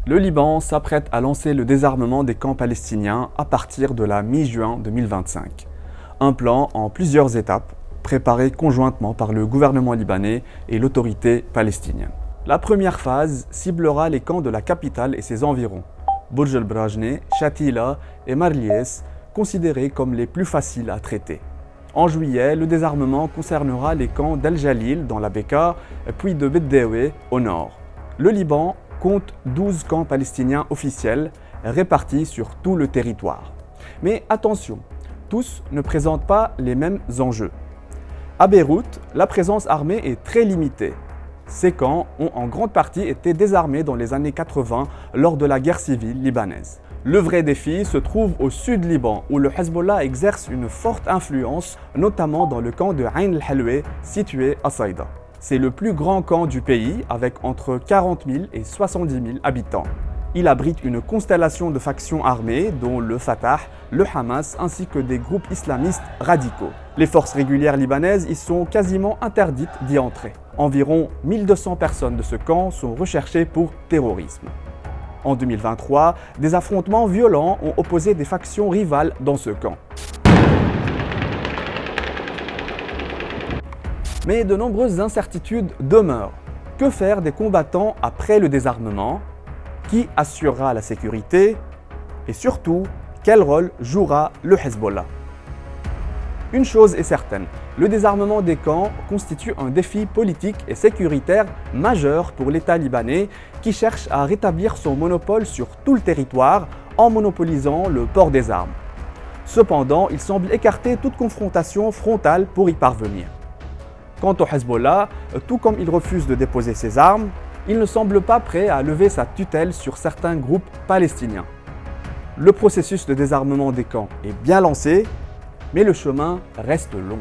Le Liban s'apprête à lancer le désarmement des camps palestiniens à partir de la mi-juin 2025. Un plan en plusieurs étapes, préparé conjointement par le gouvernement libanais et l'autorité palestinienne. La première phase ciblera les camps de la capitale et ses environs, Bourj el-Brajne, Shatila et Marlies, considérés comme les plus faciles à traiter. En juillet, le désarmement concernera les camps d'El Jalil dans la Bekaa, puis de Beddaoui au nord. Le Liban compte 12 camps palestiniens officiels répartis sur tout le territoire. Mais attention, tous ne présentent pas les mêmes enjeux. À Beyrouth, la présence armée est très limitée. Ces camps ont en grande partie été désarmés dans les années 80 lors de la guerre civile libanaise. Le vrai défi se trouve au sud Liban, où le Hezbollah exerce une forte influence, notamment dans le camp de Ain el-Halwe, situé à Saïda. C'est le plus grand camp du pays, avec entre 40 000 et 70 000 habitants. Il abrite une constellation de factions armées, dont le Fatah, le Hamas, ainsi que des groupes islamistes radicaux. Les forces régulières libanaises y sont quasiment interdites d'y entrer. Environ 1200 personnes de ce camp sont recherchées pour terrorisme. En 2023, des affrontements violents ont opposé des factions rivales dans ce camp. Mais de nombreuses incertitudes demeurent. Que faire des combattants après le désarmement? Qui assurera la sécurité? Et surtout, quel rôle jouera le Hezbollah? Une chose est certaine, le désarmement des camps constitue un défi politique et sécuritaire majeur pour l'État libanais qui cherche à rétablir son monopole sur tout le territoire en monopolisant le port des armes. Cependant, il semble écarter toute confrontation frontale pour y parvenir. Quant au Hezbollah, tout comme il refuse de déposer ses armes, il ne semble pas prêt à lever sa tutelle sur certains groupes palestiniens. Le processus de désarmement des camps est bien lancé, mais le chemin reste long.